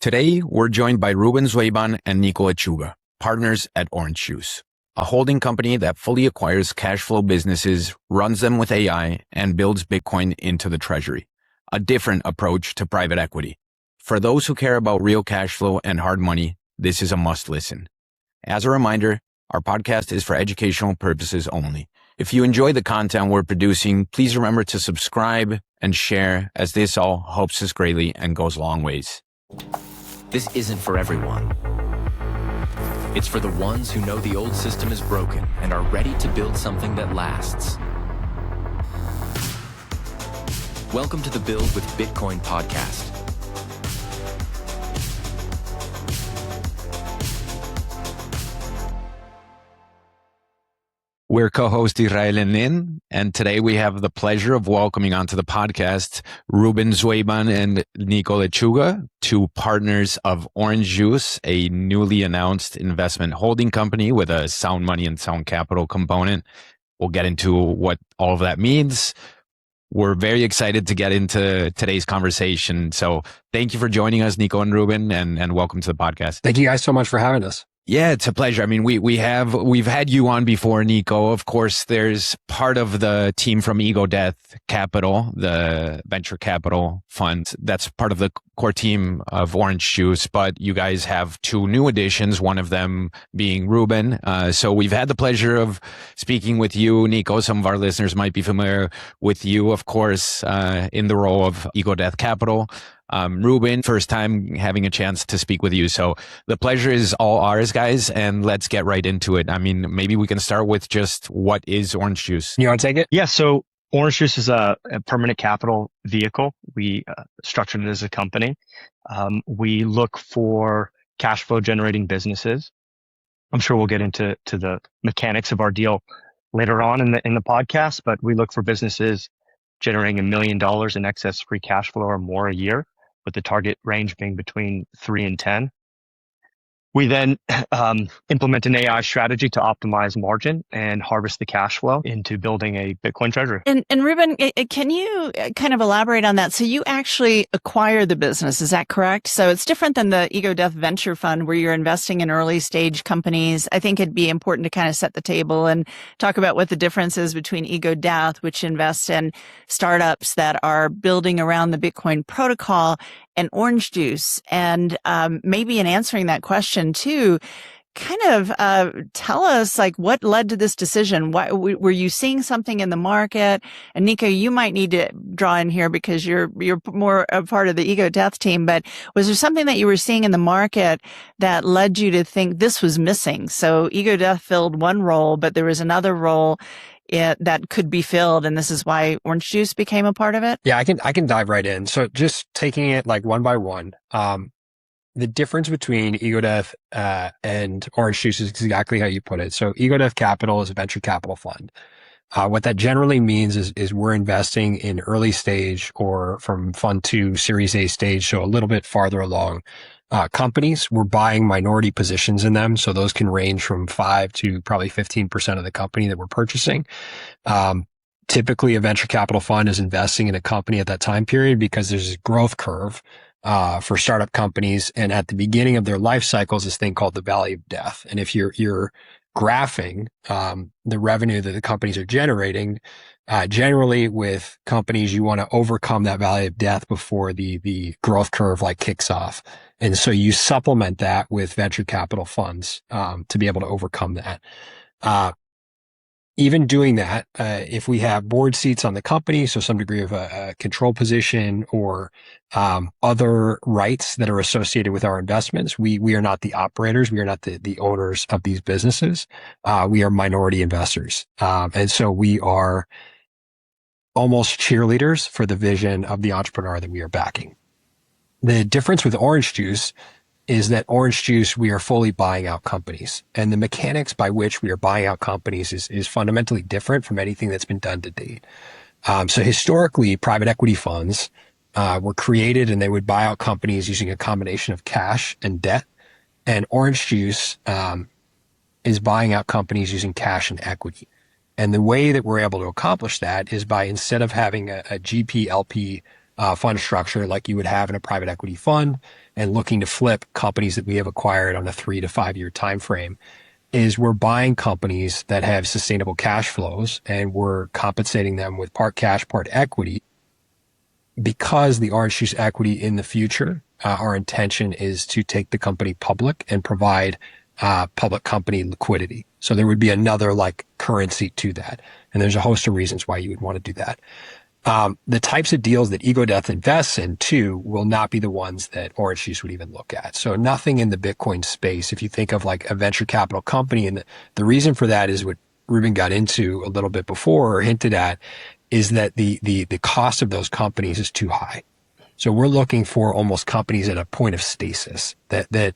Today, we're joined by Ruben Zweiban and Nico Lechuga, partners at Orange Juice, a holding company that fully acquires cash flow businesses, runs them with AI, and builds Bitcoin into the Treasury, a different approach to private equity. For those who care about real cash flow and hard money, this is a must listen. As a reminder, our podcast is for educational purposes only. If you enjoy the content we're producing, please remember to subscribe and share, as this all helps us greatly and goes a long ways. This isn't for everyone. It's for the ones who know the old system is broken and are ready to build something that lasts. Welcome to the Build with Bitcoin podcast. We're co-host Israel and Lynn, and today we have the pleasure of welcoming onto the podcast Ruben Zweiban and Nico Lechuga, two partners of Orange Juice, a newly announced investment holding company with a sound money and sound capital component. We'll get into what all of that means. We're very excited to get into today's conversation. So thank you for joining us, Nico and Ruben, and welcome to the podcast. Thank you guys so much for having us. Yeah, it's a pleasure. I mean, we've had you on before, Nico. Of course, there's part of the team from Ego Death Capital, the venture capital fund. That's part of the core team of Orange Juice, but you guys have two new additions, one of them being Ruben. So we've had the pleasure of speaking with you, Nico. Some of our listeners might be familiar with you, of course, in the role of Ego Death Capital. Ruben, first time having a chance to speak with you. So the pleasure is all ours, guys, and let's get right into it. I mean, maybe we can start with just what is Orange Juice? You want to take it? Yeah, so Orange Juice is a permanent capital vehicle. We structured it as a company. We look for cash flow generating businesses. I'm sure we'll get into the mechanics of our deal later on in the podcast, but we look for businesses generating $1 million in excess free cash flow or more a year, with the target range being between 3 and 10. We then implement an AI strategy to optimize margin and harvest the cash flow into building a Bitcoin treasury. And Ruben, can you kind of elaborate on that? So you actually acquire the business, is that correct? So it's different than the Ego Death Venture Fund where you're investing in early stage companies. I think it'd be important to kind of set the table and talk about what the difference is between Ego Death, which invests in startups that are building around the Bitcoin protocol, and Orange Juice. And maybe in answering that question too, kind of tell us like what led to this decision. Why were you seeing something in the market? And Nico, you might need to draw in here because you're more a part of the Ego Death team. But was there something that you were seeing in the market that led you to think this was missing? So Ego Death filled one role, but there was another role that could be filled, and this is why Orange Juice became a part of it? Yeah, I can dive right in. So just taking it like one by one, the difference between Ego Death and Orange Juice is exactly how you put it. So Ego Death Capital is a venture capital fund. What that generally means is we're investing in early stage or from fund 2 Series A stage, so a little bit farther along companies. We're buying minority positions in them. So those can range from 5 to probably 15% of the company that we're purchasing. Typically a venture capital fund is investing in a company at that time period because there's a growth curve for startup companies. And at the beginning of their life cycles, this thing called the valley of death. And if you're graphing the revenue that the companies are generating, generally with companies, you want to overcome that valley of death before the growth curve like kicks off. And so you supplement that with venture capital funds to be able to overcome that. Even doing that, if we have board seats on the company, so some degree of a control position or other rights that are associated with our investments, we are not the operators. We are not the owners of these businesses. We are minority investors. And so we are almost cheerleaders for the vision of the entrepreneur that we are backing. The difference with Orange Juice is that Orange Juice, we are fully buying out companies, and the mechanics by which we are buying out companies is fundamentally different from anything that's been done to date. So historically, private equity funds were created and they would buy out companies using a combination of cash and debt. And Orange Juice is buying out companies using cash and equity. And the way that we're able to accomplish that is by, instead of having a GP LP fund structure like you would have in a private equity fund, and looking to flip companies that we have acquired on a 3 to 5 year time frame is we're buying companies that have sustainable cash flows, and we're compensating them with part cash, part equity. Because the orange juice equity in the future, our intention is to take the company public and provide public company liquidity. So there would be another like currency to that. And there's a host of reasons why you would want to do that. The types of deals that EgoDeath invests in too will not be the ones that Orange Juice would even look at. So nothing in the Bitcoin space. If you think of like a venture capital company, and the reason for that is what Ruben got into a little bit before or hinted at, is that the cost of those companies is too high. So we're looking for almost companies at a point of stasis that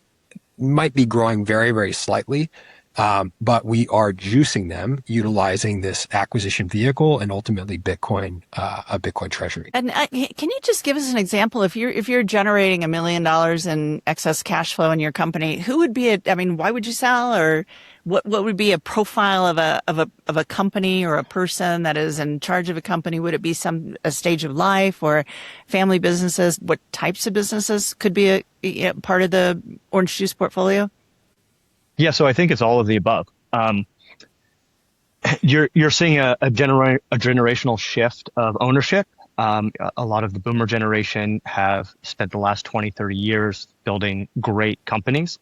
might be growing very, very slightly. But we are juicing them utilizing this acquisition vehicle and ultimately Bitcoin, a Bitcoin treasury. And can you just give us an example? If you're generating $1 million in excess cash flow in your company, who would be why would you sell, or what would be a profile of a company or a person that is in charge of a company? Would it be a stage of life or family businesses? What types of businesses could be a part of the Orange Juice portfolio? Yeah, so I think it's all of the above. You're seeing a generational shift of ownership. A lot of the boomer generation have spent the last 20, 30 years building great companies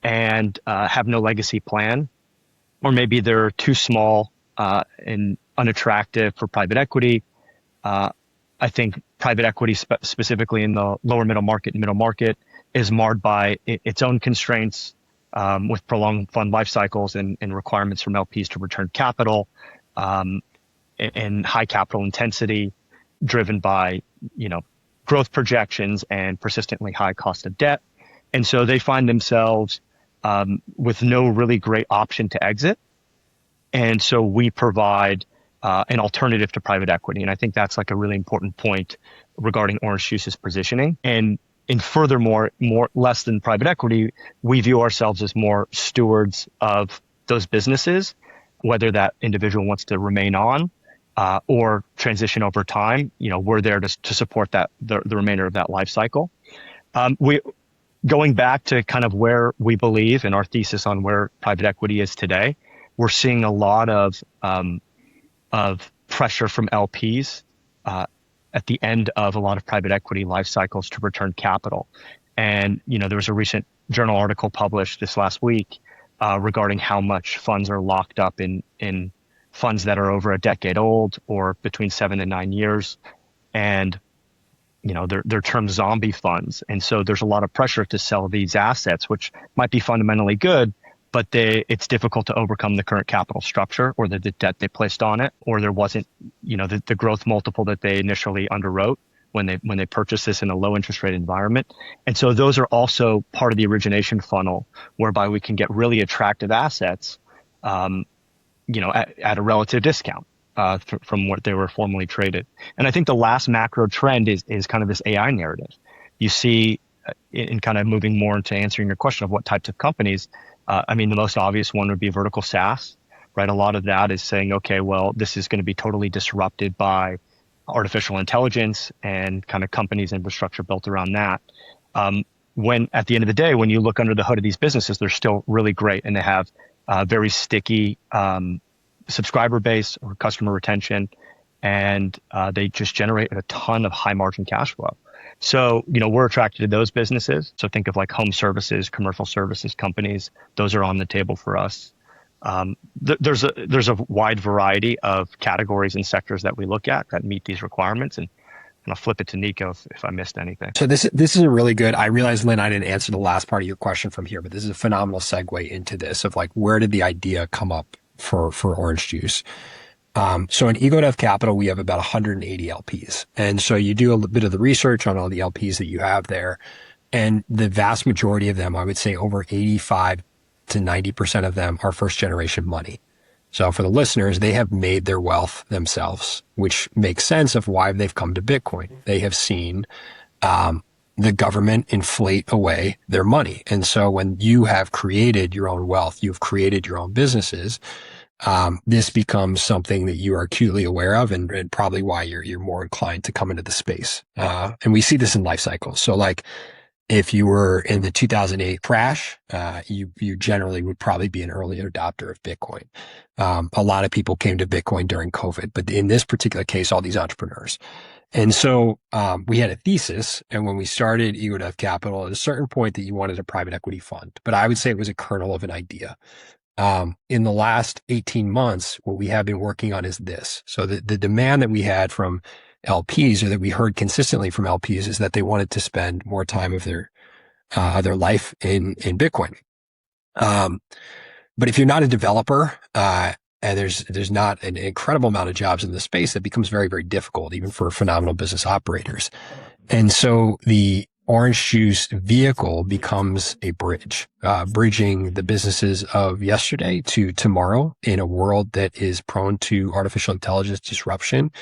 and have no legacy plan, or maybe they're too small and unattractive for private equity. I think private equity, specifically in the lower middle market and middle market, is marred by its own constraints. With prolonged fund life cycles and requirements from LPs to return capital, and high capital intensity driven by, growth projections and persistently high cost of debt. And so they find themselves with no really great option to exit. And so we provide an alternative to private equity. And I think that's like a really important point regarding Orange Juice's positioning. And furthermore, less than private equity, we view ourselves as more stewards of those businesses, whether that individual wants to remain on or transition over time. We're there to support the remainder of that life cycle. Going back to kind of where we believe and our thesis on where private equity is today, we're seeing a lot of pressure from LPs at the end of a lot of private equity life cycles to return capital. And, there was a recent journal article published this last week regarding how much funds are locked up in funds that are over a decade old or between 7 and 9 years. And, they're termed zombie funds. And so there's a lot of pressure to sell these assets, which might be fundamentally good, but it's difficult to overcome the current capital structure or the debt they placed on it, or there wasn't, the growth multiple that they initially underwrote when they purchased this in a low interest rate environment. And so those are also part of the origination funnel, whereby we can get really attractive assets, at a relative discount from what they were formerly traded. And I think the last macro trend is kind of this AI narrative. You see, in kind of moving more into answering your question of what types of companies. The most obvious one would be vertical SaaS, right? A lot of that is saying, okay, well, this is going to be totally disrupted by artificial intelligence and kind of companies' infrastructure built around that. When at the end of the day, when you look under the hood of these businesses, they're still really great and they have very sticky subscriber base or customer retention, and they just generate a ton of high margin cash flow. So, we're attracted to those businesses. So think of like home services, commercial services companies. Those are on the table for us. There's a wide variety of categories and sectors that we look at that meet these requirements. And I'll flip it to Nico if I missed anything. So this is a really good, I realize, Lynn, I didn't answer the last part of your question from here, but this is a phenomenal segue into this of like, where did the idea come up for Orange Juice? So in EgoDev Capital, we have about 180 LPs. And so you do a bit of the research on all the LPs that you have there. And the vast majority of them, I would say over 85 to 90% of them are first generation money. So for the listeners, they have made their wealth themselves, which makes sense of why they've come to Bitcoin. They have seen, the government inflate away their money. And so when you have created your own wealth, you've created your own businesses, this becomes something that you are acutely aware of and probably why you're more inclined to come into the space. And we see this in life cycles. So like if you were in the 2008 crash, you generally would probably be an early adopter of Bitcoin. A lot of people came to Bitcoin during COVID, but in this particular case, all these entrepreneurs. And so we had a thesis, and when we started EgoDev Capital, at a certain point that you wanted a private equity fund, but I would say it was a kernel of an idea. In the last 18 months, what we have been working on is this. So the demand that we had from LPs, or that we heard consistently from LPs, is that they wanted to spend more time of their life in Bitcoin. But if you're not a developer, and there's not an incredible amount of jobs in the space, that becomes very, very difficult, even for phenomenal business operators. And so the Orange Juice vehicle becomes a bridge, bridging the businesses of yesterday to tomorrow in a world that is prone to artificial intelligence disruption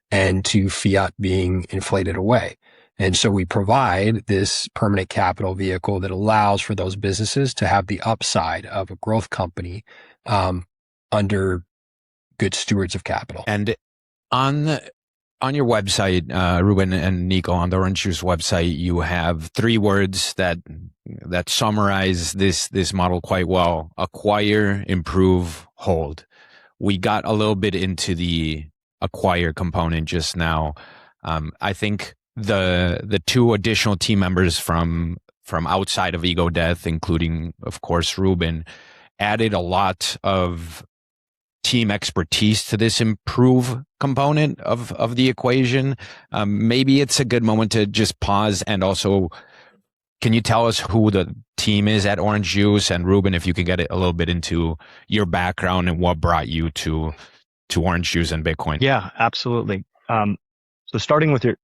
and to fiat being inflated away. And so we provide this permanent capital vehicle that allows for those businesses to have the upside of a growth company, under good stewards of capital. And on your website, Ruben and Nico, on the Orange Juice website, you have 3 words that summarize this model quite well: acquire, improve, hold. We got a little bit into the acquire component just now. I think the 2 additional team members from outside of EgoDev, including, of course, Ruben, added a lot of team expertise to this improve component of the equation. Maybe it's a good moment to just pause, and also, can you tell us who the team is at Orange Juice? And Ruben, if you could get a little bit into your background and what brought you to Orange Juice and Bitcoin. Yeah, absolutely. So starting with your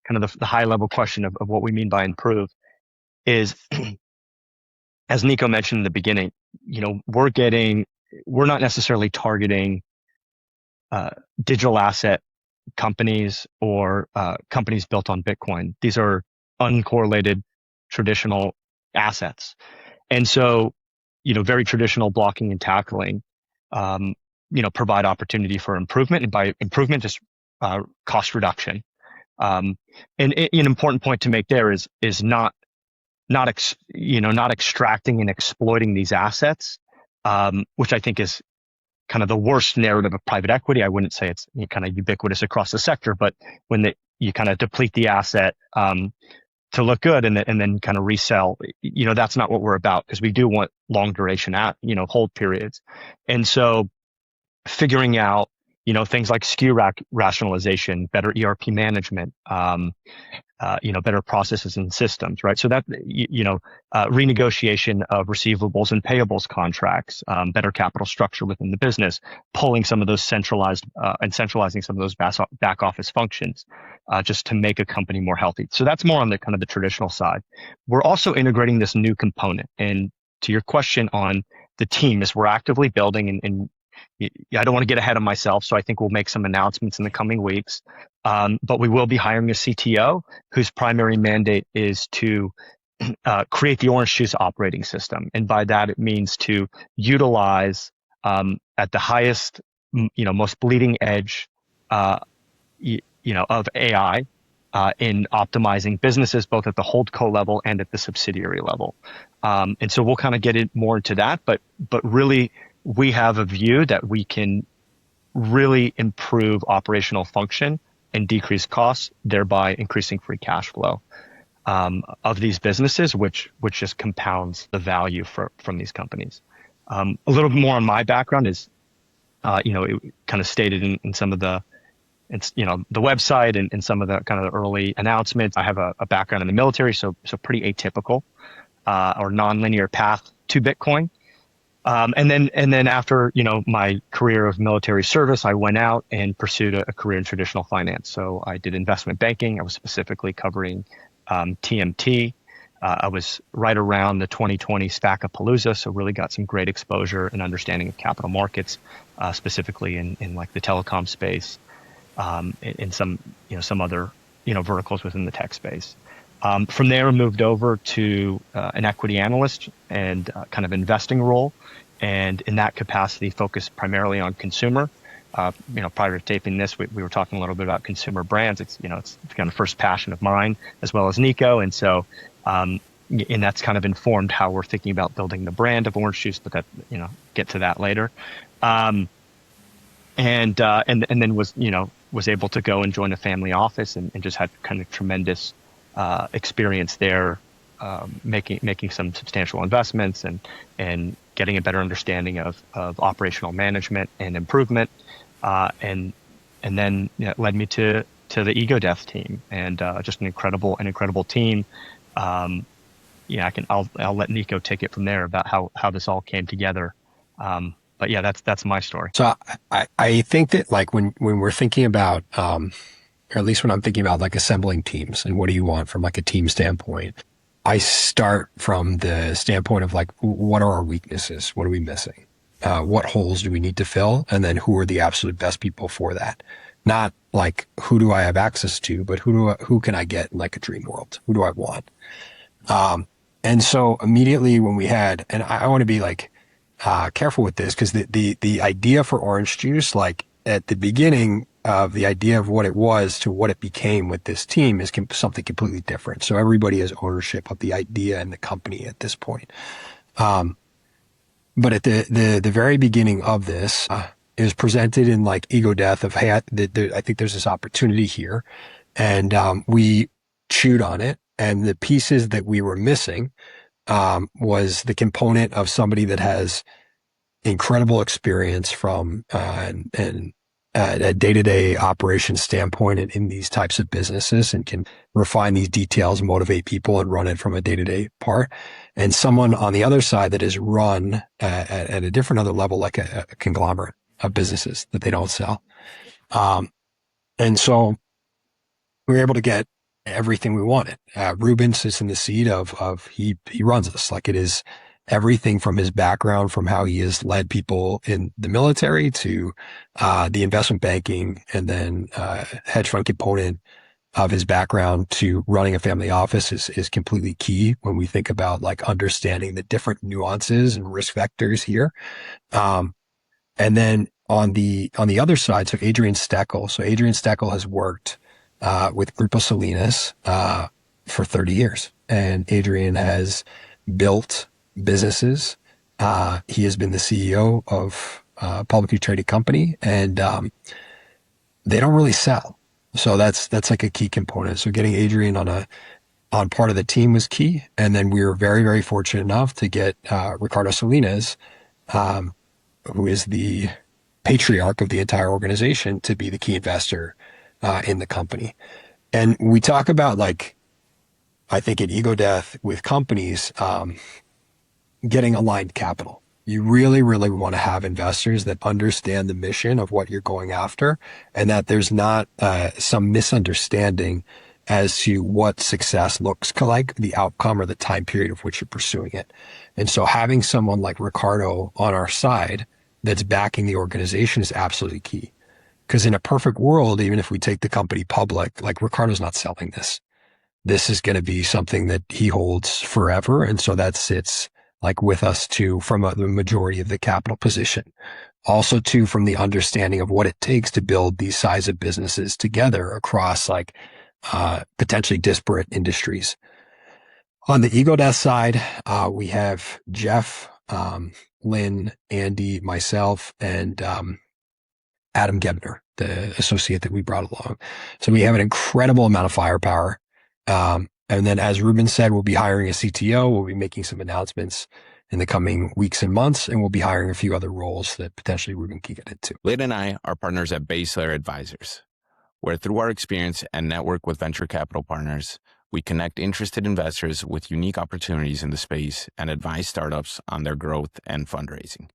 kind of the high level question of what we mean by improve is, as Nico mentioned in the beginning, we're not necessarily targeting digital asset companies or companies built on Bitcoin. These are uncorrelated traditional assets. And so, very traditional blocking and tackling, provide opportunity for improvement. And by improvement, just cost reduction. And an important point to make there is not extracting and exploiting these assets, which I think is kind of the worst narrative of private equity. I wouldn't say it's kind of ubiquitous across the sector, but when you kind of deplete the asset to look good and then kind of resell, that's not what we're about, because we do want long duration hold periods. And so figuring out things like SKU rationalization, better ERP management, better processes and systems, right? So that, renegotiation of receivables and payables contracts, better capital structure within the business, pulling some of those centralizing some of those back office functions, just to make a company more healthy. So that's more on the kind of the traditional side. We're also integrating this new component. And to your question on the team, is we're actively building, and I don't want to get ahead of myself, so I think we'll make some announcements in the coming weeks. But we will be hiring a CTO whose primary mandate is to create the Orange Juice operating system. And by that, it means to utilize at the highest, most bleeding edge, of AI in optimizing businesses, both at the holdco level and at the subsidiary level. And so we'll kind of get more into that, but really, we have a view that we can really improve operational function and decrease costs, thereby increasing free cash flow of these businesses, which just compounds the value from these companies. A little bit more on my background is, it kind of stated in some of the website and some of the kind of the early announcements. I have a background in the military, so pretty atypical or nonlinear path to Bitcoin. And then after, my career of military service, I went out and pursued a career in traditional finance. So I did investment banking. I was specifically covering TMT. I was right around the 2020 SPAC-a-palooza, so really got some great exposure and understanding of capital markets, specifically in like the telecom space, in some other, verticals within the tech space. From there, I moved over to an equity analyst and kind of investing role. And in that capacity, focused primarily on consumer prior to taping this, we were talking a little bit about consumer brands. It's kind of first passion of mine as well as Nico. And so, and that's kind of informed how we're thinking about building the brand of orange juice, but that, get to that later. And then was able to go and join a family office and just had kind of tremendous experience there, making some substantial investments and getting a better understanding of operational management and improvement, and then it led me to the EgoDev team, and just an incredible team. I'll let Nico take it from there about how this all came together. But yeah, that's my story. So I think that like when we're thinking about, or at least when I'm thinking about like assembling teams and what do you want from like a team standpoint, I start from the standpoint of like, what are our weaknesses? What are we missing? What holes do we need to fill? And then who are the absolute best people for that? Not like, who do I have access to, but who can I get in like a dream world? Who do I want? And so immediately when we had, and I want to be like, careful with this, because the idea for orange juice, like at the beginning of the idea of what it was to what it became with this team, is something completely different. So everybody has ownership of the idea and the company at this point. But at the very beginning of this, it was presented in like EgoDev of, hey, I think there's this opportunity here. And, we chewed on it, and the pieces that we were missing, was the component of somebody that has incredible experience from a day-to-day operations standpoint in these types of businesses, and can refine these details, motivate people, and run it from a day-to-day part. And someone on the other side that is run at a different other level, like a conglomerate of businesses that they don't sell. And so we were able to get everything we wanted. Ruben sits in the seat of he runs this. Like, it is everything from his background, from how he has led people in the military to the investment banking, and then hedge fund component of his background to running a family office is completely key when we think about like understanding the different nuances and risk vectors here. And then on the other side, so Adrian Steckel. So Adrian Steckel has worked with Grupo Salinas for 30 years. And Adrian has built businesses. He has been the CEO of a publicly traded company, and they don't really sell. So that's like a key component. So getting Adrian on part of the team was key. And then we were very, very fortunate enough to get Ricardo Salinas, who is the patriarch of the entire organization, to be the key investor in the company. And we talk about, like, I think at EgoDev with companies, getting aligned capital. You really, really want to have investors that understand the mission of what you're going after, and that there's not some misunderstanding as to what success looks like, the outcome or the time period of which you're pursuing it. And so having someone like Ricardo on our side that's backing the organization is absolutely key. Because in a perfect world, even if we take the company public, like, Ricardo's not selling this. This is going to be something that he holds forever. And so that sits like with us too, from the majority of the capital position. Also too, from the understanding of what it takes to build these size of businesses together across like potentially disparate industries. On the EgoDev side, we have Jeff, Lynn, Andy, myself, and Adam Gebner, the associate that we brought along. So we have an incredible amount of firepower. And then, as Ruben said, we'll be hiring a CTO. We'll be making some announcements in the coming weeks and months, and we'll be hiring a few other roles that potentially Ruben can get into. Lynn and I are partners at Base Layer Advisors, where through our experience and network with venture capital partners, we connect interested investors with unique opportunities in the space and advise startups on their growth and fundraising.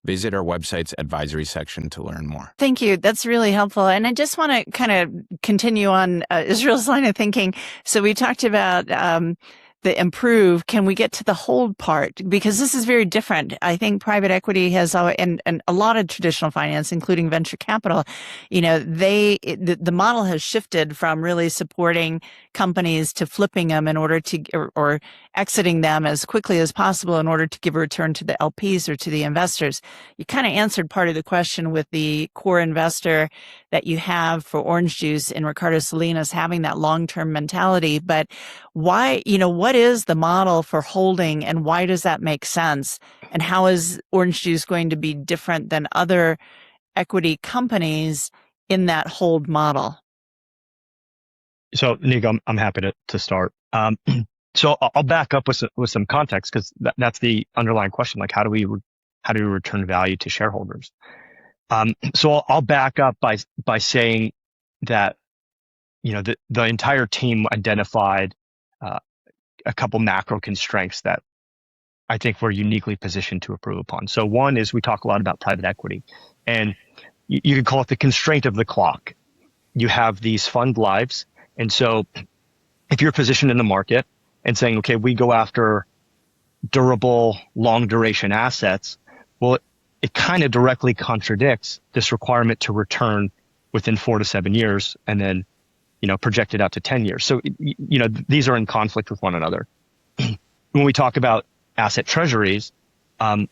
Visit our website's advisory section to learn more. Thank you. That's really helpful. And I just want to kind of continue on Israel's line of thinking. So we talked about the improve, can we get to the hold part? Because this is very different. I think private equity has, and a lot of traditional finance, including venture capital, the model has shifted from really supporting companies to flipping them in order to, or exiting them as quickly as possible in order to give a return to the LPs or to the investors. You kind of answered part of the question with the core investor that you have for orange juice in Ricardo Salinas having that long-term mentality. But why, what is the model for holding and why does that make sense? And how is orange juice going to be different than other equity companies in that hold model? So Nico, I'm happy to start. So I'll back up with some context because that's the underlying question. Like, how do we return value to shareholders? So I'll back up by saying that, the entire team identified a couple macro constraints that I think we're uniquely positioned to improve upon. So one is we talk a lot about private equity, and you could call it the constraint of the clock. You have these fund lives, and so if you're positioned in the market and saying, okay, we go after durable, long duration assets, well, it kind of directly contradicts this requirement to return within 4 to 7 years and then, project it out to 10 years. So, these are in conflict with one another. When we talk about asset treasuries, some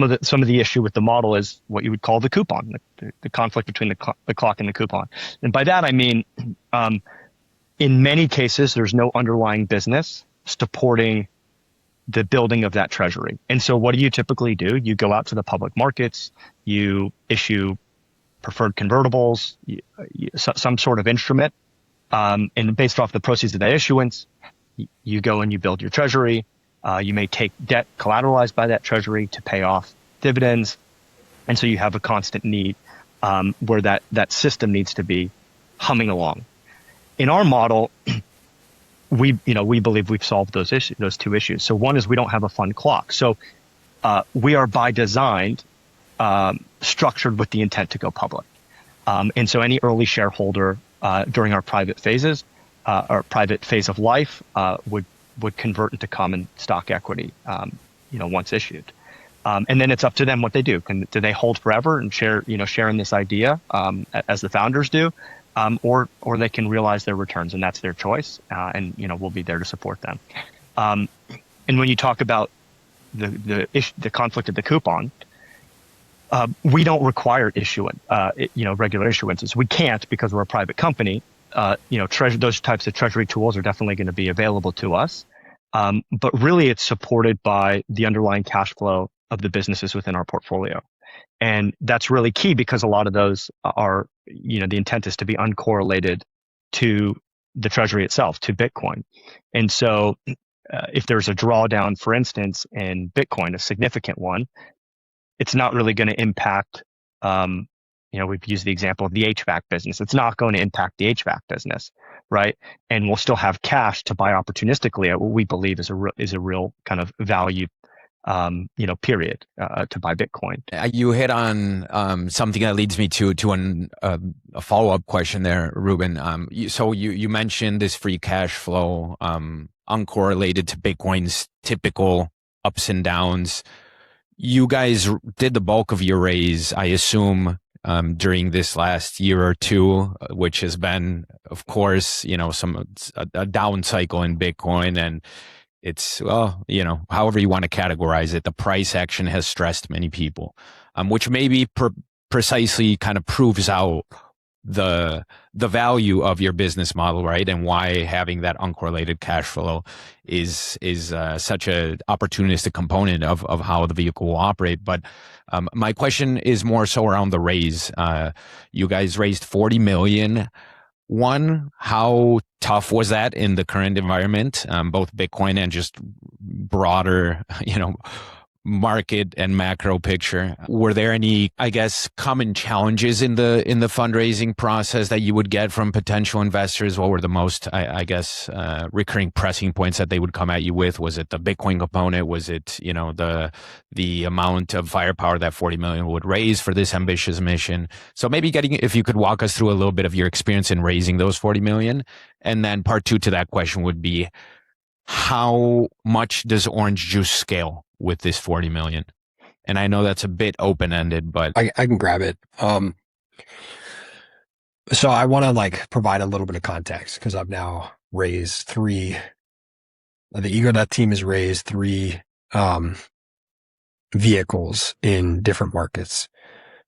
of the issue with the model is what you would call the coupon, the conflict between the clock and the coupon. And by that, I mean, in many cases, there's no underlying business supporting the building of that treasury. And so what do you typically do? You go out to the public markets, you issue preferred convertibles, some sort of instrument, and based off the proceeds of that issuance, you go and you build your treasury. You may take debt collateralized by that treasury to pay off dividends. And so you have a constant need where that system needs to be humming along. In our model, we believe we've solved those two issues. So one is we don't have a fund clock. So we are by design structured with the intent to go public. And so any early shareholder during our private phases, our private phase of life would convert into common stock equity, once issued. And then it's up to them what they do. Do they hold forever and share in this idea as the founders do? Or they can realize their returns, and that's their choice. And we'll be there to support them. And when you talk about the conflict of the coupon, we don't require regular issuances. We can't because we're a private company. Those types of treasury tools are definitely going to be available to us. But really, it's supported by the underlying cash flow of the businesses within our portfolio. And that's really key because a lot of those are, the intent is to be uncorrelated to the treasury itself, to Bitcoin. And so if there's a drawdown, for instance, in Bitcoin, a significant one, it's not really going to impact, we've used the example of the HVAC business. It's not going to impact the HVAC business, right? And we'll still have cash to buy opportunistically at what we believe is a real kind of value period to buy Bitcoin. You hit on something that leads me to a follow-up question there, Ruben. So you mentioned this free cash flow uncorrelated to Bitcoin's typical ups and downs. You guys did the bulk of your raise, I assume, during this last year or two, which has been, of course, a down cycle in Bitcoin, and it's, however you want to categorize it, the price action has stressed many people, which maybe precisely kind of proves out the value of your business model, right? And why having that uncorrelated cash flow is such a opportunistic component of how the vehicle will operate. But my question is more so around the raise. You guys raised $40 million. One, how tough was that in the current environment, both Bitcoin and just broader, market and macro picture, were there any, I guess, common challenges in the fundraising process that you would get from potential investors? What were the most, I guess, recurring pressing points that they would come at you with? Was it the Bitcoin component? Was it, the amount of firepower that 40 million would raise for this ambitious mission? So maybe if you could walk us through a little bit of your experience in raising those 40 million. And then part two to that question would be, how much does Orange Juice scale with this 40 million? And I know that's a bit open-ended, but I can grab it. So I want to provide a little bit of context because I've now raised the EgoDeath team has raised three vehicles in different markets.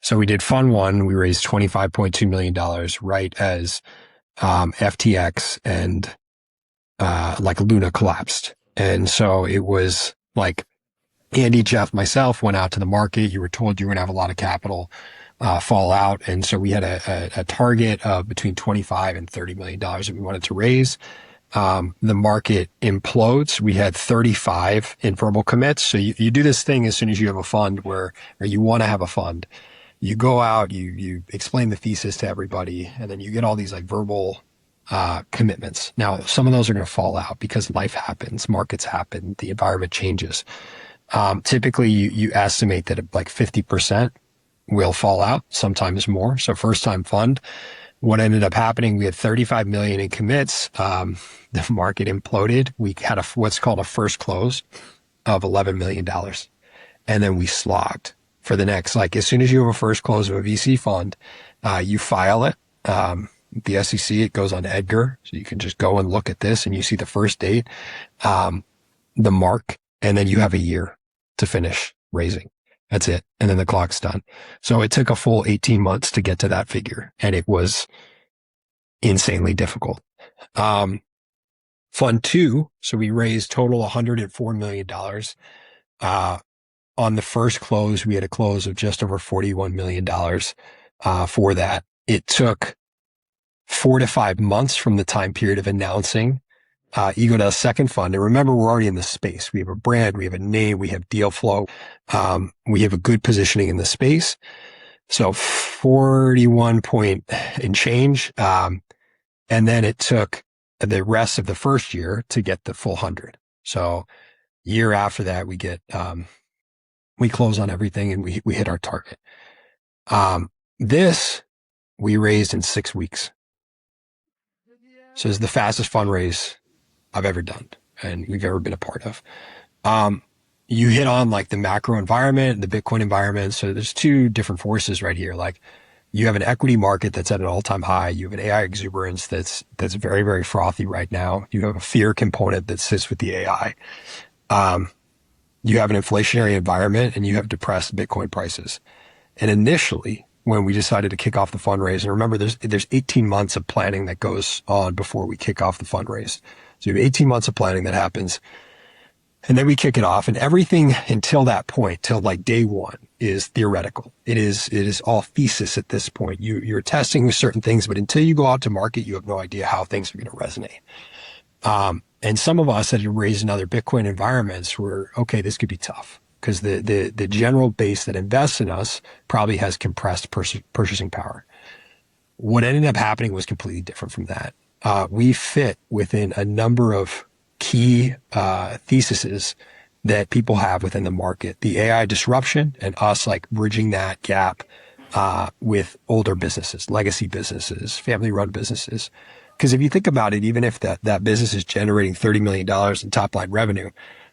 So we did Fund 1, we raised $25.2 million right as FTX and Luna collapsed. And so it was Andy, Jeff, myself went out to the market. You were told you were going to have a lot of capital fall out. And so we had a target of between 25 and $30 million that we wanted to raise. The market implodes. We had 35 in verbal commits. So you do this thing as soon as you have a fund or you want to have a fund. You go out, you explain the thesis to everybody, and then you get all these verbal commitments. Now, some of those are going to fall out because life happens, markets happen, the environment changes. Typically you estimate that 50% will fall out, sometimes more. So first time fund, what ended up happening, we had 35 million in commits. The market imploded. We had what's called a first close of $11 million. And then we slogged for the next, as soon as you have a first close of a VC fund, you file it. The SEC, it goes on Edgar. So you can just go and look at this and you see the first date, the mark, and then you have a year to finish raising. That's it. And then the clock's done. So it took a full 18 months to get to that figure. And it was insanely difficult. Fund 2. So we raised total $104 million. On the first close, we had a close of just over $41 million, for that. It took 4 to 5 months from the time period of announcing EgoDeath's second fund. And remember, we're already in the space. We have a brand, we have a name, we have deal flow. We have a good positioning in the space. So 41 point and change. And then it took the rest of the first year to get the full 100. So year after that, we get, we close on everything and we hit our target. This we raised in 6 weeks. So it's the fastest fundraise I've ever done and we've ever been a part of. You hit on the macro environment, the Bitcoin environment. So there's two different forces right here. You have an equity market that's at an all-time high. You have an AI exuberance that's very, very frothy right now. You have a fear component that sits with the AI. You have an inflationary environment and you have depressed Bitcoin prices. And initially, when we decided to kick off the fundraise, and remember, there's 18 months of planning that goes on before we kick off the fundraise. So you have 18 months of planning that happens. And then we kick it off, and everything until that point, till day one, is theoretical. It is all thesis at this point. You're testing with certain things, but until you go out to market, you have no idea how things are going to resonate. And some of us that had raised in other Bitcoin environments were, okay, this could be tough because the general base that invests in us probably has compressed purchasing power. What ended up happening was completely different from that. We fit within a number of key theses that people have within the market. The AI disruption and us bridging that gap with older businesses, legacy businesses, family-run businesses. Because if you think about it, even if that business is generating $30 million in top-line revenue,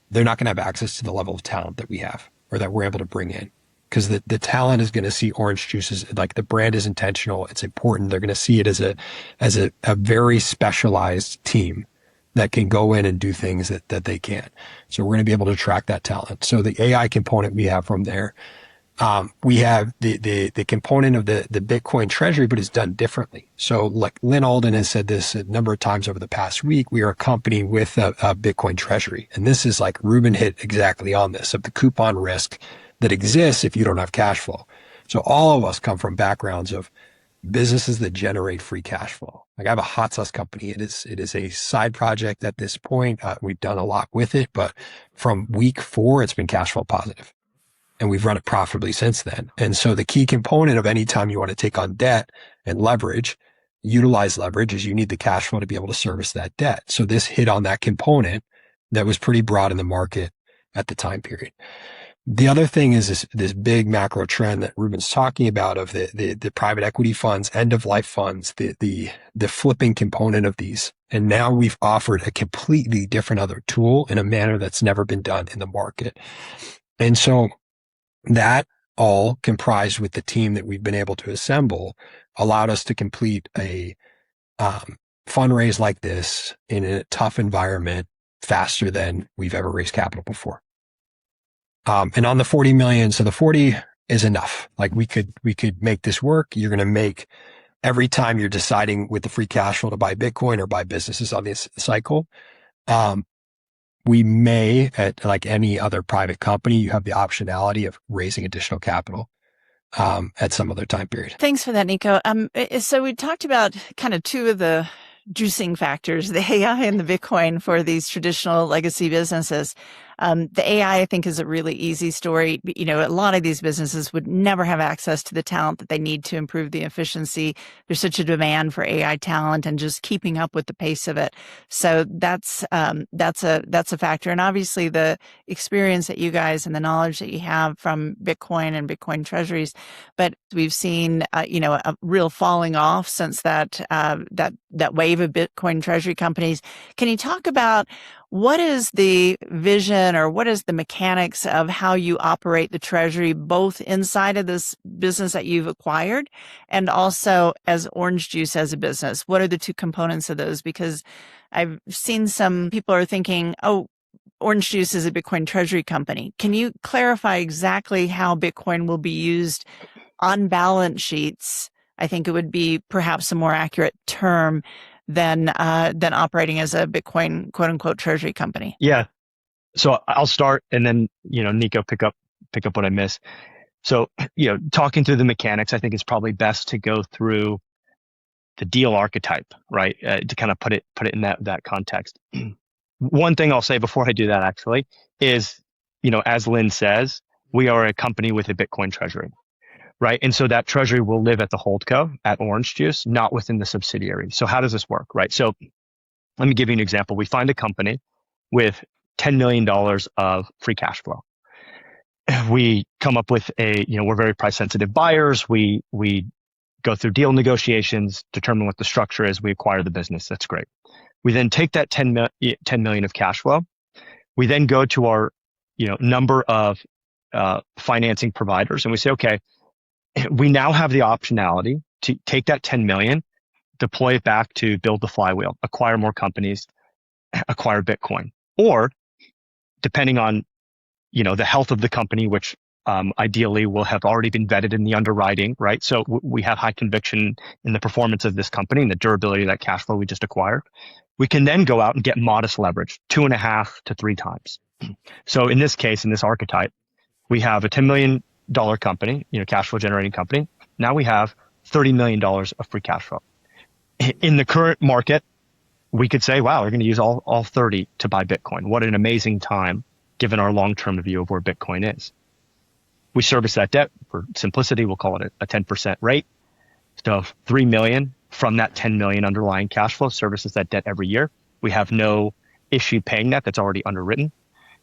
they're not going to have access to the level of talent that we have or that we're able to bring in. Because the talent is going to see Orange Juice as the brand is intentional. It's important. They're going to see it as a very specialized team that can go in and do things that they can't. So we're going to be able to attract that talent. So the AI component we have from there. We have the component of the Bitcoin Treasury, but it's done differently. So Lynn Alden has said this a number of times over the past week, we are a company with a Bitcoin Treasury. And this is Ruben hit exactly on this of the coupon risk that exists if you don't have cash flow. So all of us come from backgrounds of businesses that generate free cash flow. Like I have a hot sauce company. It is a side project at this point. We've done a lot with it, but from week 4, it's been cash flow positive, and we've run it profitably since then. And so the key component of any time you want to take on debt and utilize leverage, is you need the cash flow to be able to service that debt. So this hit on that component that was pretty broad in the market at the time period. The other thing is this big macro trend that Ruben's talking about of the private equity funds, end of life funds, the flipping component of these. And now we've offered a completely different other tool in a manner that's never been done in the market. And so that all comprised with the team that we've been able to assemble allowed us to complete a fundraise like this in a tough environment faster than we've ever raised capital before. And on the 40 million, so the 40 is enough. Like we could make this work. You're going to make, every time you're deciding with the free cash flow to buy Bitcoin or buy businesses on this cycle, we may, at like any other private company, you have the optionality of raising additional capital at some other time period. Thanks for that, Nico. So we talked about kind of two of the juicing factors, the AI and the Bitcoin for these traditional legacy businesses. The AI, I think, is a really easy story. You know, a lot of these businesses would never have access to the talent that they need to improve the efficiency. There's such a demand for AI talent and just keeping up with the pace of it. So that's a factor. And obviously the experience that you guys and the knowledge that you have from Bitcoin and Bitcoin treasuries. But we've seen, a real falling off since that wave of Bitcoin treasury companies. Can you talk about what is the vision or what is the mechanics of how you operate the treasury, both inside of this business that you've acquired and also as Orange Juice as a business? What are the two components of those? Because I've seen some people are thinking, oh, Orange Juice is a Bitcoin treasury company. Can you clarify exactly how Bitcoin will be used on balance sheets? I think it would be perhaps a more accurate term than operating as a Bitcoin quote unquote treasury company. Yeah. So I'll start and then, Nico, pick up what I miss. So, talking through the mechanics, I think it's probably best to go through the deal archetype, right? To kind of put it in that context. One thing I'll say before I do that actually is, as Lynn says, we are a company with a Bitcoin treasury. Right. And so that treasury will live at the holdco at Orange Juice, not within the subsidiary. So how does this work? Right. So let me give you an example. We find a company with $10 million of free cash flow. We come up with we're very price sensitive buyers. We go through deal negotiations, determine what the structure is. We acquire the business. That's great. We then take that 10 million of cash flow. We then go to our, number of financing providers and we say, okay, we now have the optionality to take that 10 million, deploy it back to build the flywheel, acquire more companies, acquire Bitcoin, or depending on, the health of the company, which ideally will have already been vetted in the underwriting, right? So we have high conviction in the performance of this company and the durability of that cash flow we just acquired. We can then go out and get modest leverage, 2.5 to 3 times. So in this case, in this archetype, we have a $10 million company, cash flow generating company. Now we have $30 million of free cash flow. In the current market, we could say, wow, we're going to use all 30 to buy Bitcoin. What an amazing time, given our long-term view of where Bitcoin is. We service that debt. For simplicity, we'll call it a 10% rate. So 3 million from that 10 million underlying cash flow services that debt every year. We have no issue paying that. That's already underwritten.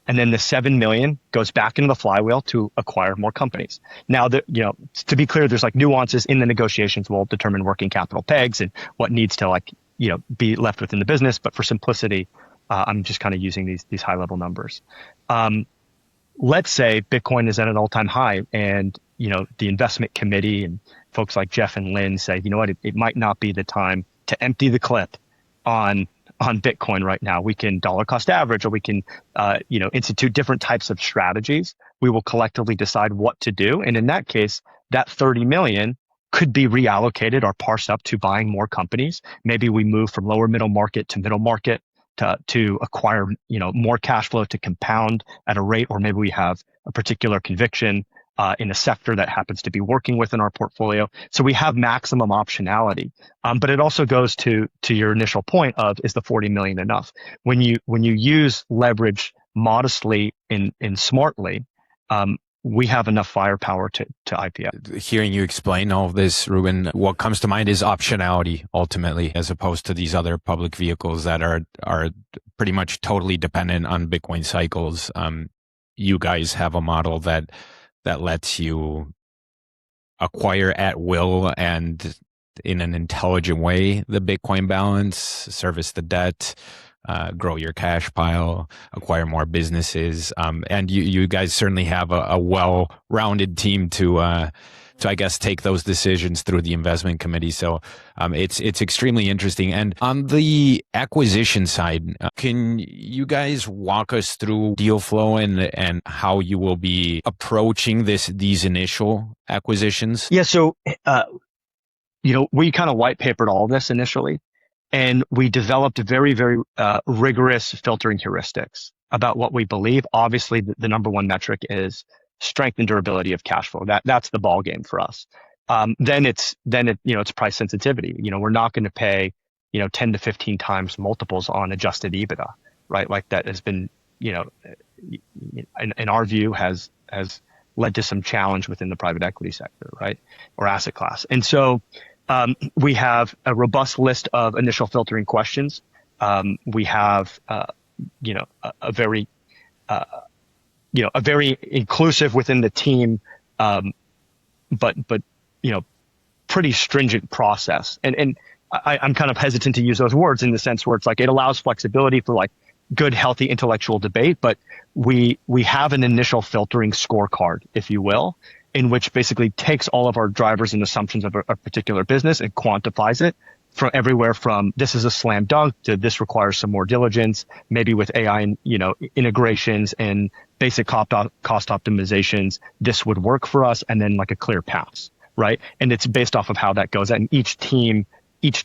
And then the 7 million goes back into the flywheel to acquire more companies. Now, to be clear, there's like nuances in the negotiations. We'll determine working capital pegs and what needs to be left within the business. But for simplicity, I'm just kind of using these high level numbers. Let's say Bitcoin is at an all-time high and, the investment committee and folks like Jeff and Lynn say, you know what, it might not be the time to empty the clip on Bitcoin right now. We can dollar cost average, or we can, institute different types of strategies. We will collectively decide what to do. And in that case, that 30 million could be reallocated or parsed up to buying more companies. Maybe we move from lower middle market to middle market to acquire, more cash flow to compound at a rate, or maybe we have a particular conviction in a sector that happens to be working within our portfolio. So we have maximum optionality. But it also goes to your initial point of, is the 40 million enough? When you use leverage modestly and smartly, we have enough firepower to IPO. Hearing you explain all of this, Ruben, what comes to mind is optionality ultimately, as opposed to these other public vehicles that are pretty much totally dependent on Bitcoin cycles. You guys have a model that lets you acquire at will and in an intelligent way the Bitcoin balance, service the debt, grow your cash pile, acquire more businesses. And you guys certainly have a well-rounded team to I guess take those decisions through the investment committee. So it's extremely interesting. And on the acquisition side, can you guys walk us through deal flow and how you will be approaching these initial acquisitions? Yeah. So we kind of white papered all of this initially, and we developed very, very rigorous filtering heuristics about what we believe. Obviously, the number one metric is strength and durability of cash flow. That's the ball game for us. Then it's price sensitivity. We're not going to pay 10 to 15 times multiples on adjusted EBITDA, right? Like that has been in our view has led to some challenge within the private equity sector, right, or asset class. And so we have a robust list of initial filtering questions. We have a very inclusive within the team, but pretty stringent process. And I'm kind of hesitant to use those words in the sense where it's like it allows flexibility for like good, healthy intellectual debate, but we have an initial filtering scorecard, if you will, in which basically takes all of our drivers and assumptions of a particular business and quantifies it from everywhere from this is a slam dunk to this requires some more diligence, maybe with AI and integrations and basic cost optimizations. This would work for us, and then like a clear pass, right? And it's based off of how that goes. And each team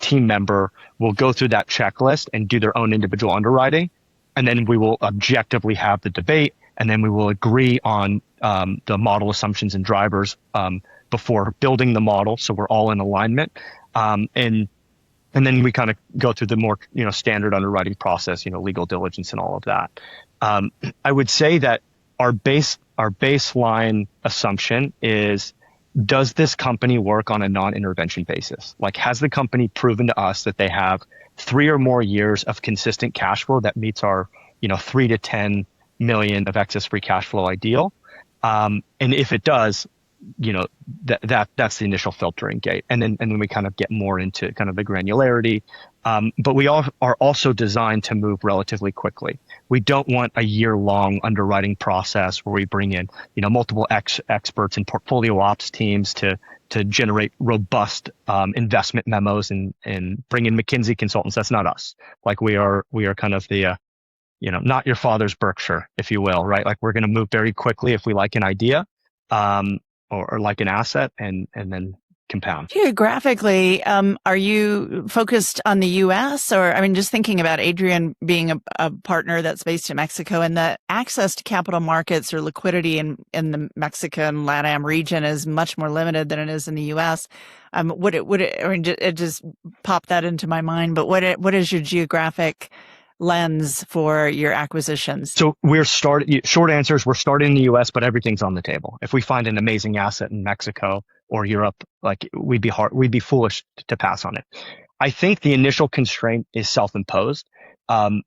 member will go through that checklist and do their own individual underwriting, and then we will objectively have the debate, and then we will agree on the model assumptions and drivers before building the model, so we're all in alignment. And then we kind of go through the more standard underwriting process, legal diligence and all of that. I would say that our baseline assumption is, does this company work on a non-intervention basis? Like, has the company proven to us that they have 3 or more years of consistent cash flow that meets our 3 to 10 million of excess free cash flow ideal? And if it does, that's the initial filtering gate. And then we kind of get more into kind of the granularity. But we are also designed to move relatively quickly. We don't want a year-long underwriting process where we bring in, multiple experts and portfolio ops teams to generate robust investment memos and bring in McKinsey consultants. That's not us. Like we are kind of the not your father's Berkshire, if you will, right? Like we're going to move very quickly if we like an idea. Or like an asset and then compound. Geographically, are you focused on the U.S. or, just thinking about Adrian being a partner that's based in Mexico, and the access to capital markets or liquidity in the Mexican LATAM region is much more limited than it is in the U.S. It just popped that into my mind, but what is your geographic lens for your acquisitions? So short answer is we're starting in the US, but everything's on the table. If we find an amazing asset in Mexico or Europe, like we'd be foolish to pass on it. I think the initial constraint is self-imposed. I'll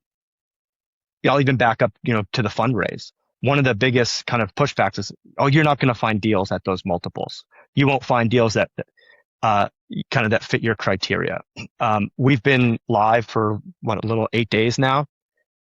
even back up, to the fundraise. One of the biggest kind of pushbacks is, you're not going to find deals at those multiples. You won't find deals that fit your criteria. We've been live for a little 8 days now.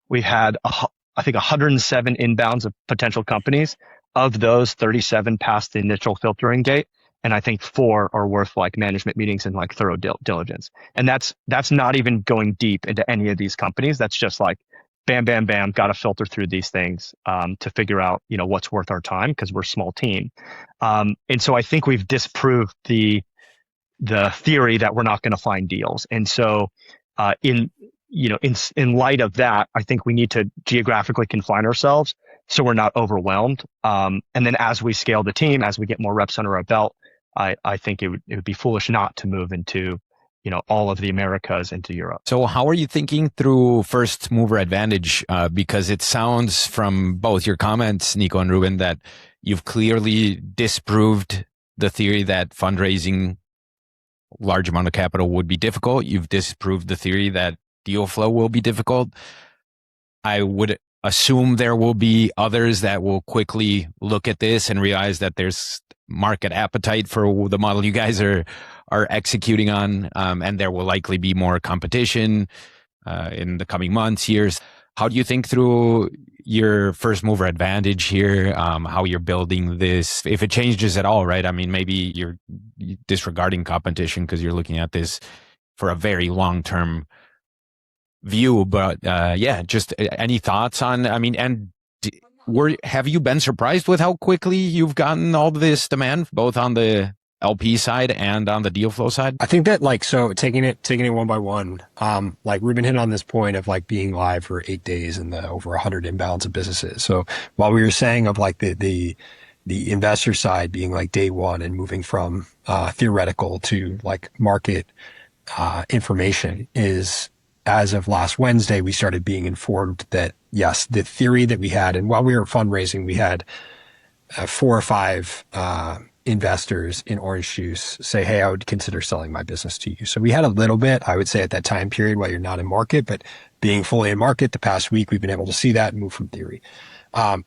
We've had, I think 107 inbounds of potential companies. Of those, 37 passed the initial filtering gate. And I think 4 are worth like management meetings and like thorough diligence. And that's not even going deep into any of these companies. That's just like, bam, bam, bam, got to filter through these things, to figure out, what's worth our time, because we're a small team. And so I think we've disproved the theory that we're not going to find deals. And so, in light of that, I think we need to geographically confine ourselves. so we're not overwhelmed. And then as we scale the team, as we get more reps under our belt, I think it would be foolish not to move into, all of the Americas into Europe. So how are you thinking through first mover advantage? Because it sounds from both your comments, Nico and Ruben, that you've clearly disproved the theory that fundraising large amount of capital would be difficult. You've disproved the theory that deal flow will be difficult. I would assume there will be others that will quickly look at this and realize that there's market appetite for the model you guys are executing on, and there will likely be more competition in the coming months, years. How do you think through your first mover advantage here, how you're building this, if it changes at all, right? I mean, maybe you're disregarding competition because you're looking at this for a very long-term view, but just any thoughts on, I mean, and have you been surprised with how quickly you've gotten all this demand, both on the LP side and on the deal flow side? I think that so taking it one by one, like Ruben hit on this point of like being live for 8 days and the over 100 inbounds of businesses. So while we were saying of like the investor side being like day one and moving from theoretical to like market information, is as of last Wednesday, we started being informed that yes, the theory that we had, and while we were fundraising, we had 4 or 5 investors in Orange Juice say, hey, I would consider selling my business to you. So we had a little bit, I would say, at that time period while you're not in market, but being fully in market the past week, we've been able to see that and move from theory.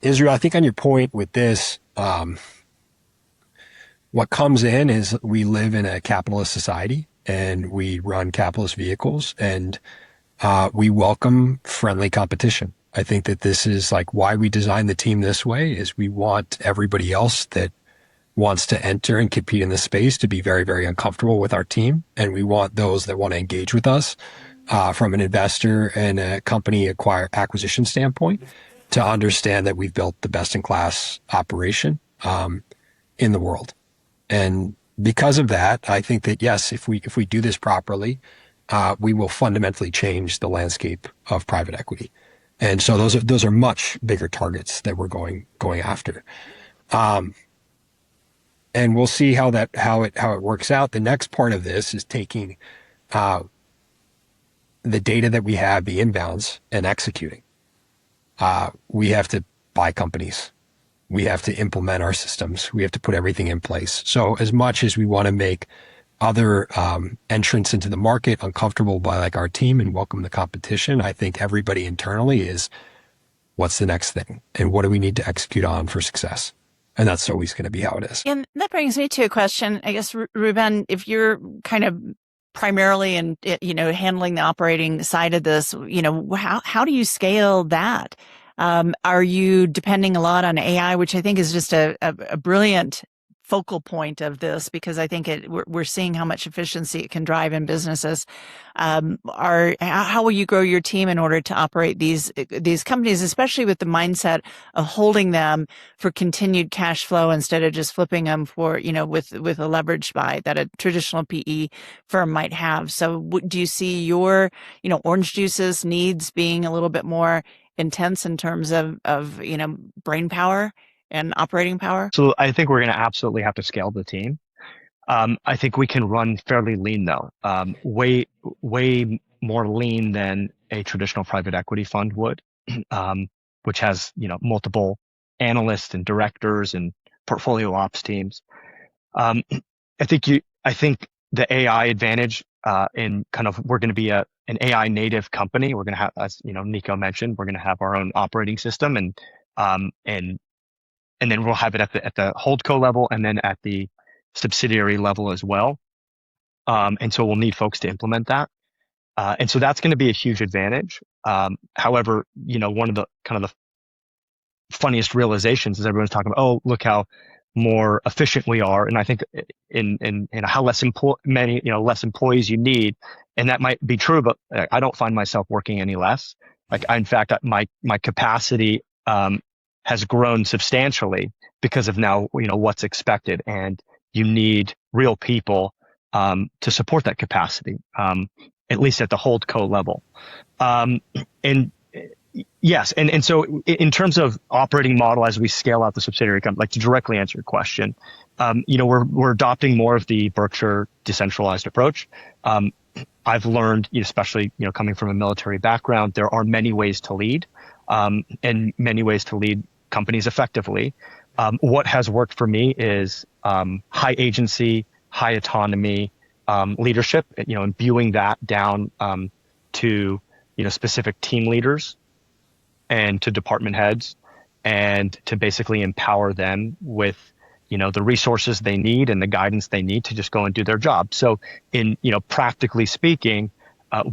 Israel, I think on your point with this, what comes in is we live in a capitalist society and we run capitalist vehicles, and we welcome friendly competition. I think that this is like why we designed the team this way, is we want everybody else that wants to enter and compete in the space to be very, very uncomfortable with our team. And we want those that want to engage with us from an investor and a company acquisition standpoint to understand that we've built the best in class operation in the world. And because of that, I think that yes, if we do this properly, we will fundamentally change the landscape of private equity. And so those are much bigger targets that we're going after. And we'll see how it works out. The next part of this is taking the data that we have, the inbounds, and executing. We have to buy companies. We have to implement our systems. We have to put everything in place. So as much as we want to make other entrants into the market uncomfortable by like our team and welcome the competition, I think everybody internally is, what's the next thing? And what do we need to execute on for success? And that's always going to be how it is. And that brings me to a question, I guess, Ruben, if you're kind of primarily in, handling the operating side of this, how do you scale that? Are you depending a lot on AI, which I think is just a brilliant focal point of this, because I think we're seeing how much efficiency it can drive in businesses. How will you grow your team in order to operate these companies, especially with the mindset of holding them for continued cash flow instead of just flipping them for, with a leverage buy that a traditional PE firm might have? So do you see your, Orange Juice's needs being a little bit more intense in terms of brain power and operating power? So I think we're going to absolutely have to scale the team. I think we can run fairly lean though, way more lean than a traditional private equity fund would, which has, multiple analysts and directors and portfolio ops teams. I think the AI advantage, in kind of, we're going to be an AI native company. We're going to have, as Nico mentioned, we're going to have our own operating system, and then we'll have it at the holdco level and then at the subsidiary level as well. And so we'll need folks to implement that. And so that's going to be a huge advantage. However, one of the kind of the funniest realizations is everyone's talking about, oh, look how more efficient we are. And I think in how less employees you need. And that might be true, but I don't find myself working any less. In fact, my capacity, has grown substantially because of now, what's expected, and you need real people to support that capacity, at least at the holdco level. And Yes. And so in terms of operating model, as we scale out the subsidiary company, like to directly answer your question, we're adopting more of the Berkshire decentralized approach. I've learned, especially, coming from a military background, there are many ways to lead, and many ways to lead companies effectively. What has worked for me is high agency, high autonomy leadership, imbuing that down to specific team leaders and to department heads, and to basically empower them with the resources they need and the guidance they need to just go and do their job. So practically speaking,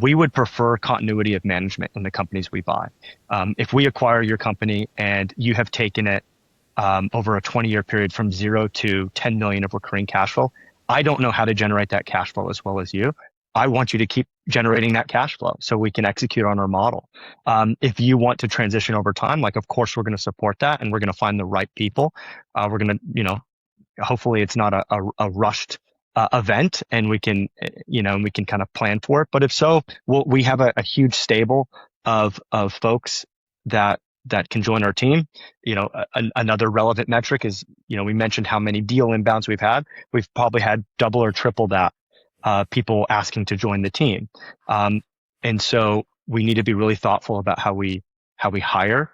we would prefer continuity of management in the companies we buy. If we acquire your company and you have taken it over a 20-year period from 0 to 10 million of recurring cash flow, I don't know how to generate that cash flow as well as you. I want you to keep generating that cash flow so we can execute on our model. If you want to transition over time, like, of course, we're going to support that, and we're going to find the right people. We're going to, hopefully it's not a rushed event, and we can kind of plan for it. But if so, we have a huge stable of folks that can join our team. Another relevant metric is, we mentioned how many deal inbounds we've had. We've probably had double or triple that. People asking to join the team. And so we need to be really thoughtful about how we hire.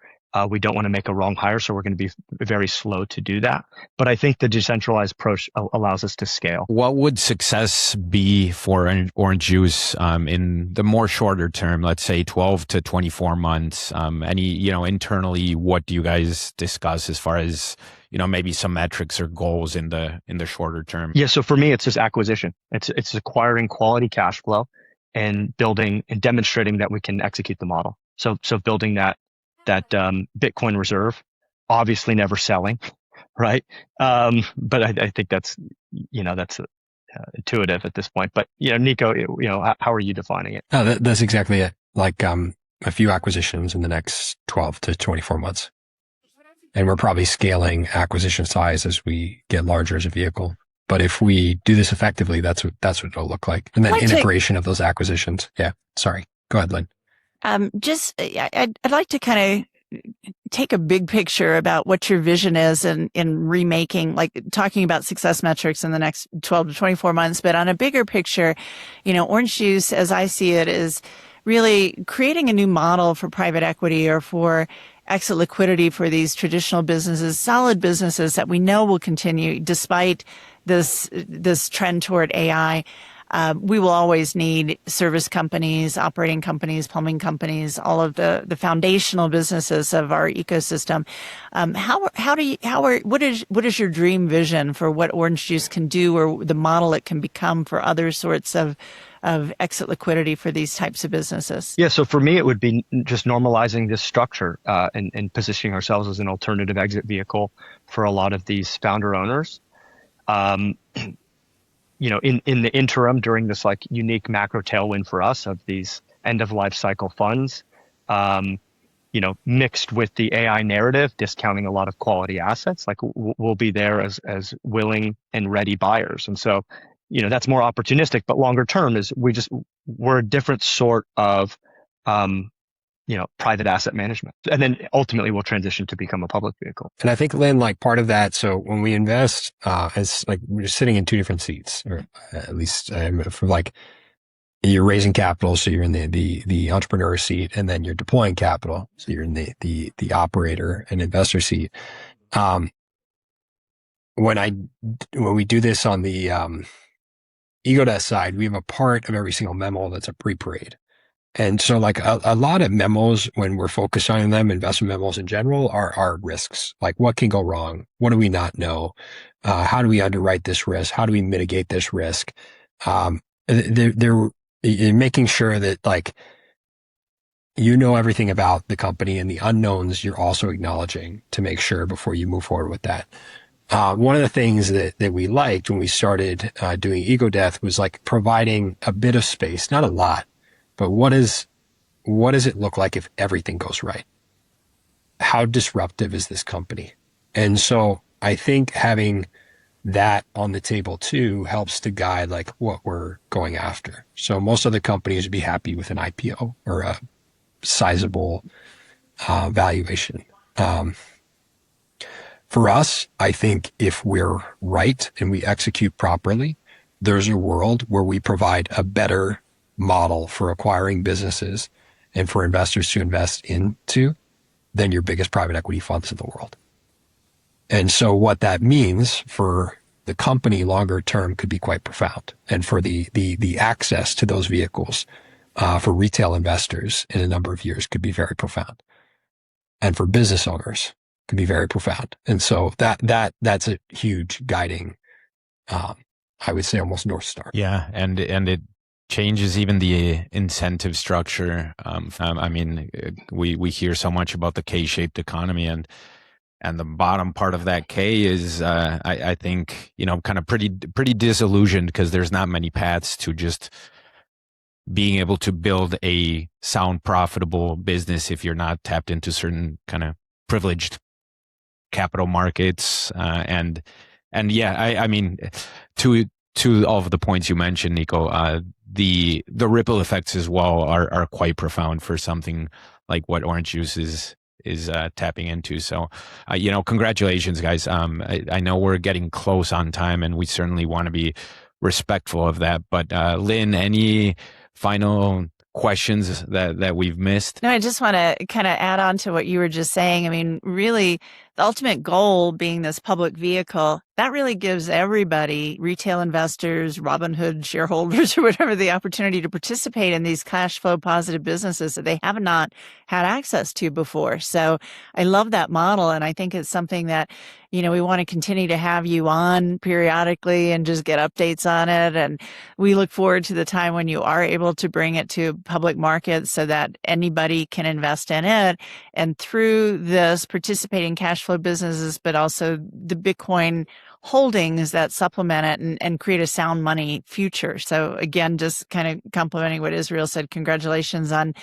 We don't want to make a wrong hire, so we're going to be very slow to do that. But I think the decentralized approach allows us to scale. What would success be for Orange Juice in the more shorter term, let's say 12 to 24 months? Internally, what do you guys discuss as far as maybe some metrics or goals in the shorter term? Yeah. So for me, it's just acquisition. It's acquiring quality cash flow and building and demonstrating that we can execute the model. So building that Bitcoin reserve, obviously never selling, right? But I think that's intuitive at this point. But Nico, how are you defining it? Oh, that's exactly it. Like a few acquisitions in the next 12 to 24 months. And we're probably scaling acquisition size as we get larger as a vehicle. But if we do this effectively, that's what it'll look like. And then integration of those acquisitions. Yeah. Sorry. Go ahead, Lynn. I'd like to kind of take a big picture about what your vision is in remaking, like talking about success metrics in the next 12 to 24 months. But on a bigger picture, Orange Juice, as I see it, is really creating a new model for private equity or for exit liquidity for these traditional businesses, solid businesses that we know will continue despite this trend toward AI. We will always need service companies, operating companies, plumbing companies, all of the foundational businesses of our ecosystem. What is your dream vision for what Orange Juice can do, or the model it can become for other sorts of exit liquidity for these types of businesses? Yeah. So for me, it would be just normalizing this structure and positioning ourselves as an alternative exit vehicle for a lot of these founder owners. In the interim, during this like unique macro tailwind for us of these end of life cycle funds, mixed with the AI narrative, discounting a lot of quality assets, like we'll be there as willing and ready buyers. And so, that's more opportunistic, but longer term is we're a different sort of, private asset management. And then ultimately we'll transition to become a public vehicle. And I think, Lynn, like part of that, so when we invest, as like we're sitting in two different seats, or at least for like you're raising capital, so you're in the entrepreneur seat, and then you're deploying capital, so you're in the operator and investor seat. When we do this on the EgoDesk side, we have a part of every single memo that's a pre-parade. And so like a lot of memos, when we're focused on them, investment memos in general, are risks. Like what can go wrong? What do we not know? How do we underwrite this risk? How do we mitigate this risk? They're making sure that like, everything about the company, and the unknowns you're also acknowledging to make sure before you move forward with that. One of the things that we liked when we started doing EgoDeath was like providing a bit of space, not a lot. But what does it look like if everything goes right? How disruptive is this company? And so I think having that on the table too helps to guide like what we're going after. So most other companies would be happy with an IPO or a sizable valuation. For us, I think if we're right and we execute properly, there's a world where we provide a better model for acquiring businesses and for investors to invest into than your biggest private equity funds in the world. And so what that means for the company longer term could be quite profound. And for the access to those vehicles for retail investors in a number of years could be very profound. And for business owners could be very profound. And so that's a huge guiding, I would say almost North Star. Yeah. And it changes even the incentive structure. I mean, we hear so much about the K-shaped economy, and the bottom part of that K is, I think, kind of pretty disillusioned because there's not many paths to just being able to build a sound, profitable business if you're not tapped into certain kind of privileged capital markets. And yeah, I mean, to all of the points you mentioned, Nico, the ripple effects as well are quite profound for something like what Orange Juice is tapping into. So, congratulations, guys. I know we're getting close on time, and we certainly want to be respectful of that. But Lynn, any final questions that we've missed? No, I just want to kind of add on to what you were just saying. I mean, really, the ultimate goal being this public vehicle, that really gives everybody, retail investors, Robinhood shareholders, or whatever, the opportunity to participate in these cash flow positive businesses that they have not had access to before. So I love that model. And I think it's something that, we want to continue to have you on periodically and just get updates on it. And we look forward to the time when you are able to bring it to public markets so that anybody can invest in it. And through this, participate in cash flow businesses, but also the Bitcoin holdings that supplement it and create a sound money future. So again, just kind of complimenting what Israel said, congratulations on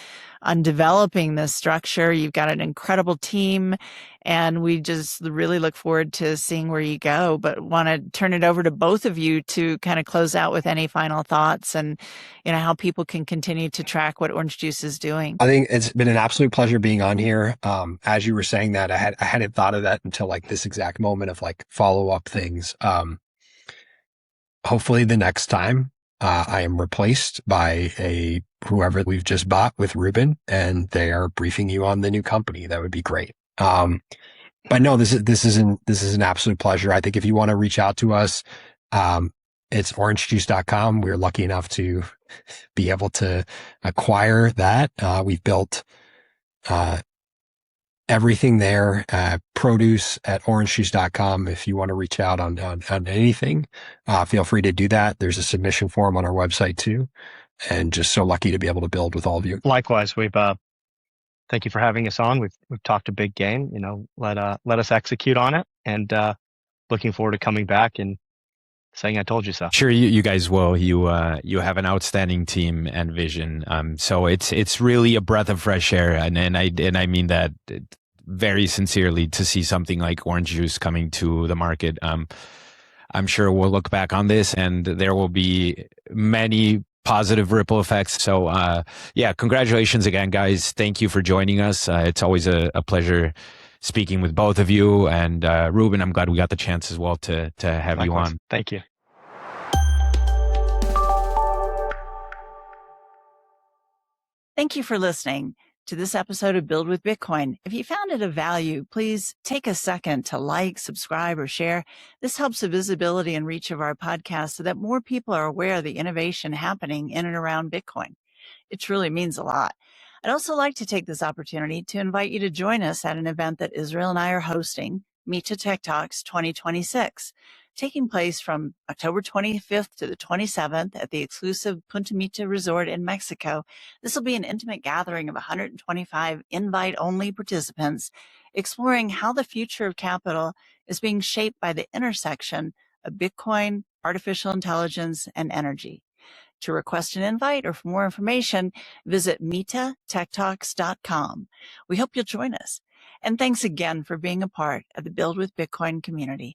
developing this structure. You've got an incredible team, and we just really look forward to seeing where you go, but want to turn it over to both of you to kind of close out with any final thoughts and, how people can continue to track what Orange Juice is doing. I think it's been an absolute pleasure being on here. As you were saying that, I hadn't thought of that until like this exact moment of like follow up things. Hopefully the next time I am replaced by whoever we've just bought with Ruben, and they are briefing you on the new company. That would be great. But no, this is an absolute pleasure. I think if you want to reach out to us, it's orangejuice.com. We're lucky enough to be able to acquire that. We've built everything there, produce at orangejuice.com. If you want to reach out on anything, feel free to do that. There's a submission form on our website too. And just so lucky to be able to build with all of you. Likewise, thank you for having us on. We've talked a big game, let us execute on it, and looking forward to coming back and saying I told you so. Sure, you guys will. You have an outstanding team and vision. So it's really a breath of fresh air, and I mean that very sincerely, to see something like Orange Juice coming to the market. I'm sure we'll look back on this, and there will be many positive ripple effects. So yeah, congratulations again, guys. Thank you for joining us. It's always a pleasure speaking with both of you. And Ruben, I'm glad we got the chance as well to have you on. Thank you. Thank you for listening to this episode of Build with Bitcoin. If you found it of value, please take a second to like, subscribe, or share. This helps the visibility and reach of our podcast so that more people are aware of the innovation happening in and around Bitcoin. It truly means a lot. I'd also like to take this opportunity to invite you to join us at an event that Israel and I are hosting, Mita TechTalks 2026, taking place from October 25th to the 27th at the exclusive Punta Mita resort in Mexico. This will be an intimate gathering of 125 invite-only participants, exploring how the future of capital is being shaped by the intersection of Bitcoin, artificial intelligence, and energy. To request an invite or for more information, visit MitaTechTalks.com. We hope you'll join us. And thanks again for being a part of the Build with Bitcoin community.